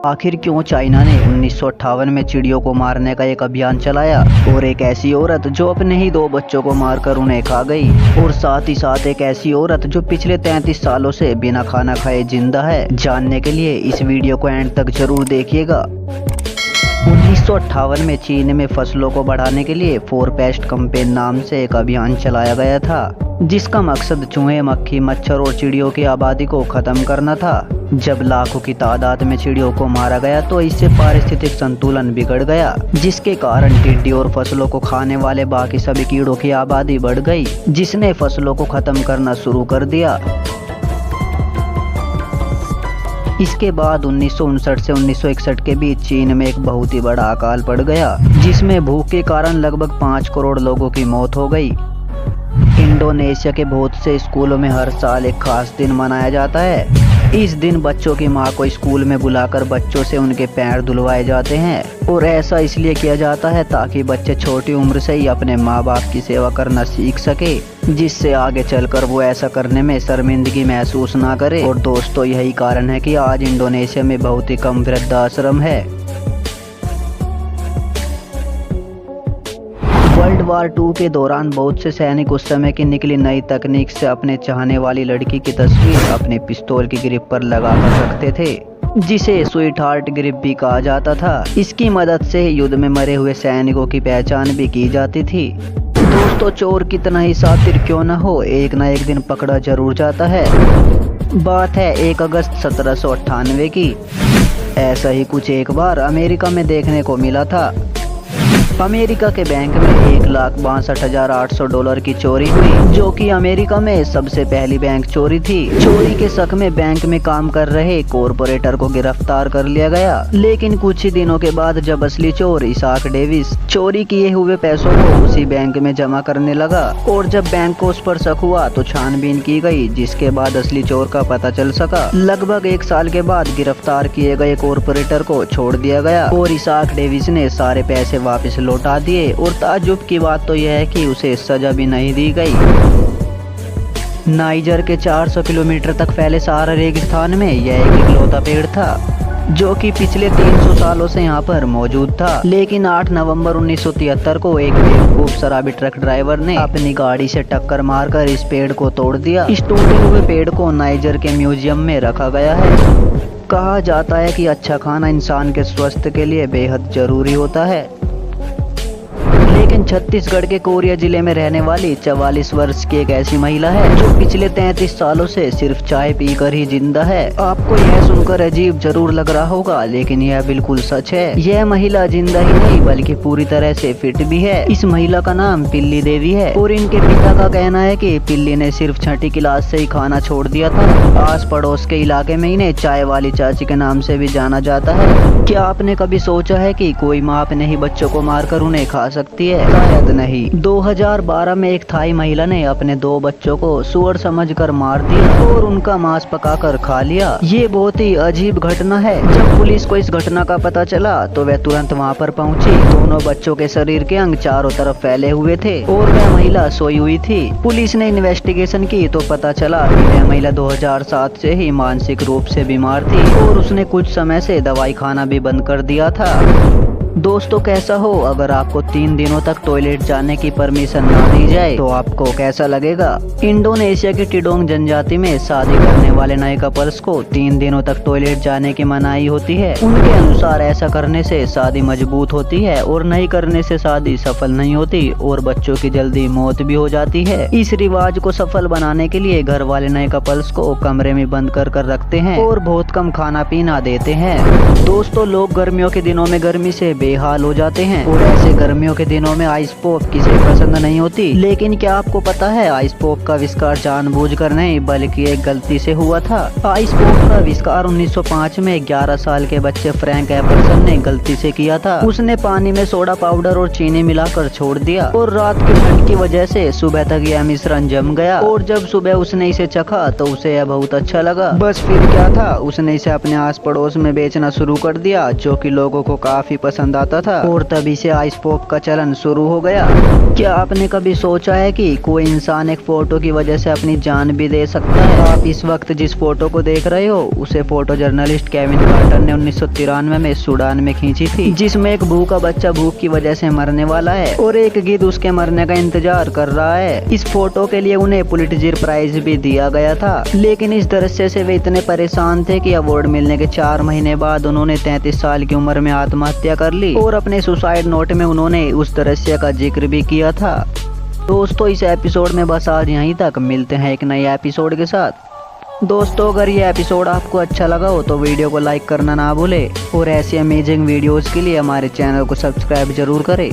आखिर क्यों चाइना ने 1958 में चिड़ियों को मारने का एक अभियान चलाया और एक ऐसी औरत जो अपने ही 2 बच्चों को मारकर उन्हें खा गई, और साथ ही साथ एक ऐसी औरत जो पिछले 33 सालों से बिना खाना खाए जिंदा है। जानने के लिए इस वीडियो को एंड तक जरूर देखिएगा। 1958 में चीन में फसलों को बढ़ाने के लिए 4 पेस्ट कैंपेन नाम से एक अभियान चलाया गया था, जिसका मकसद चूहे, मक्खी, मच्छर और चिड़ियों की आबादी को खत्म करना था। जब लाखों की तादाद में चिड़ियों को मारा गया तो इससे पारिस्थितिक संतुलन बिगड़ गया, जिसके कारण टिड्डी और फसलों को खाने वाले बाकी सभी कीड़ों की आबादी बढ़ गई, जिसने फसलों को खत्म करना शुरू कर दिया। इसके बाद 1959 से 1961 के बीच चीन में एक बहुत ही बड़ा अकाल पड़ गया, जिसमें भूख के कारण लगभग 5 करोड़ लोगों की मौत हो गई। इंडोनेशिया के बहुत से स्कूलों में हर साल एक खास दिन मनाया जाता है। इस दिन बच्चों की मां को स्कूल में बुलाकर बच्चों से उनके पैर धुलवाए जाते हैं, और ऐसा इसलिए किया जाता है ताकि बच्चे छोटी उम्र से ही अपने माँ बाप की सेवा करना सीख सके, जिससे आगे चलकर वो ऐसा करने में शर्मिंदगी महसूस ना करे। और दोस्तों, यही कारण है कि आज इंडोनेशिया में बहुत ही कम वृद्धाश्रम है। वर्ल्ड वार 2 के दौरान बहुत से सैनिक उस समय की निकली नई तकनीक से अपने चाहने वाली लड़की की तस्वीर अपने पिस्तौल की ग्रिप पर लगाकर रखते थे, जिसे स्वीट हार्ट ग्रिप भी कहा जाता था। इसकी मदद से युद्ध में मरे हुए सैनिकों की पहचान भी की जाती थी। दोस्तों, चोर कितना ही शातिर क्यों न हो, एक न एक दिन पकड़ा जरूर जाता है। बात है 1 अगस्त 1798 की। ऐसा ही कुछ एक बार अमेरिका में देखने को मिला था। अमेरिका के बैंक में $1,62,800 की चोरी हुई, जो कि अमेरिका में सबसे पहली बैंक चोरी थी। चोरी के शक में बैंक में काम कर रहे कॉर्पोरेटर को गिरफ्तार कर लिया गया, लेकिन कुछ ही दिनों के बाद जब असली चोर इसाक डेविस चोरी किए हुए पैसों को उसी बैंक में जमा करने लगा, और जब बैंक को उस पर शक हुआ तो छानबीन की गई, जिसके बाद असली चोर का पता चल सका। लगभग 1 साल के बाद गिरफ्तार किए गए कॉर्पोरेटर को छोड़ दिया गया और इसाक डेविस ने सारे पैसे वापस लौटा दिए, और ताज्जुब की बात तो यह है कि उसे सजा भी नहीं दी गई। नाइजर के 400 किलोमीटर तक फैले सहारा रेगिस्तान में यह एक इकलौता पेड़ था, जो कि पिछले 300 सालों से यहाँ पर मौजूद था। लेकिन 8 नवंबर 1973 को एक बेवकूफ शराबी ट्रक ड्राइवर ने अपनी गाड़ी से टक्कर मारकर इस पेड़ को तोड़ दिया। इस टूटे हुए पेड़ को नाइजर के म्यूजियम में रखा गया है। कहा जाता है कि अच्छा खाना इंसान के स्वास्थ्य के लिए बेहद जरूरी होता है। लेकिन छत्तीसगढ़ के कोरिया जिले में रहने वाली 44 वर्ष की एक ऐसी महिला है जो पिछले 33 सालों से सिर्फ चाय पीकर ही जिंदा है। आपको यह सुनकर अजीब जरूर लग रहा होगा, लेकिन यह बिल्कुल सच है। यह महिला जिंदा ही नहीं बल्कि पूरी तरह से फिट भी है। इस महिला का नाम पिल्ली देवी है, और इनके पिता का कहना है कि पिल्ली ने सिर्फ 6ठी क्लास से ही खाना छोड़ दिया था। आस पड़ोस के इलाके में इन्हें चाय वाली चाची के नाम से भी जाना जाता है। क्या आपने कभी सोचा है कि कोई माँ अपने ही बच्चों को मारकर उन्हें खा सकती है? शायद नहीं। 2012 में एक थाई महिला ने अपने 2 बच्चों को सुअर समझकर मार दिया और उनका मांस पकाकर खा लिया। ये बहुत ही अजीब घटना है। जब पुलिस को इस घटना का पता चला तो वह तुरंत वहां पर पहुंची। दोनों बच्चों के शरीर के अंग चारों तरफ फैले हुए थे और वह महिला सोई हुई थी। पुलिस ने इन्वेस्टिगेशन की तो पता चला कि वह महिला 2007 से ही मानसिक रूप से बीमार थी और उसने कुछ समय से दवाई खाना भी बंद कर दिया था। दोस्तों, कैसा हो अगर आपको 3 दिनों तक टॉयलेट जाने की परमिशन ना दी जाए तो आपको कैसा लगेगा? इंडोनेशिया की टिडोंग जनजाति में शादी करने वाले नए कपल्स को 3 दिनों तक टॉयलेट जाने की मनाही होती है। उनके अनुसार ऐसा करने से शादी मजबूत होती है और नहीं करने से शादी सफल नहीं होती और बच्चों की जल्दी मौत भी हो जाती है। इस रिवाज को सफल बनाने के लिए घर वाले नए कपल्स को कमरे में बंद कर रखते हैं और बहुत कम खाना पीना देते हैं। दोस्तों, लोग गर्मियों के दिनों में गर्मी से बेहाल हो जाते हैं, और ऐसे गर्मियों के दिनों में आइस पॉप किसे पसंद नहीं होती। लेकिन क्या आपको पता है, आइस पॉप का आविष्कार जानबूझकर नहीं बल्कि एक गलती से हुआ था। आइस पॉप का आविष्कार 1905 में 11 साल के बच्चे फ्रैंक एफरसन ने गलती से किया था। उसने पानी में सोडा पाउडर और चीनी मिलाकर छोड़ दिया और रात की ठंड की वजह से सुबह तक यह मिश्रण जम गया, और जब सुबह उसने इसे चखा तो उसे यह बहुत अच्छा लगा। बस फिर क्या था, उसने इसे अपने आस पड़ोस में बेचना शुरू कर दिया, जो कि लोगों को काफी पसंद पसंद आता था और तभी से आइस पॉप का चलन शुरू हो गया। क्या आपने कभी सोचा है कि कोई इंसान एक फोटो की वजह से अपनी जान भी दे सकता है? आप इस वक्त जिस फोटो को देख रहे हो उसे फोटो जर्नलिस्ट केविन कार्टर ने 1993 में सूडान में खींची थी, जिसमें एक भूखा बच्चा भूख की वजह से मरने वाला है और एक गिद्ध उसके मरने का इंतजार कर रहा है। इस फोटो के लिए उन्हें पुलिटजर प्राइज भी दिया गया था, लेकिन इस दृश्य से वे इतने परेशान थे कि अवार्ड मिलने के 4 महीने बाद उन्होंने 33 साल की उम्र में आत्महत्या कर ली और अपने सुसाइड नोट में उन्होंने उस दृश्य का जिक्र भी किया था। दोस्तों, इस एपिसोड में बस आज यहीं तक। मिलते हैं एक नए एपिसोड के साथ। दोस्तों, अगर ये एपिसोड आपको अच्छा लगा हो तो वीडियो को लाइक करना ना भूले और ऐसी अमेजिंग वीडियोस के लिए हमारे चैनल को सब्सक्राइब जरूर करें।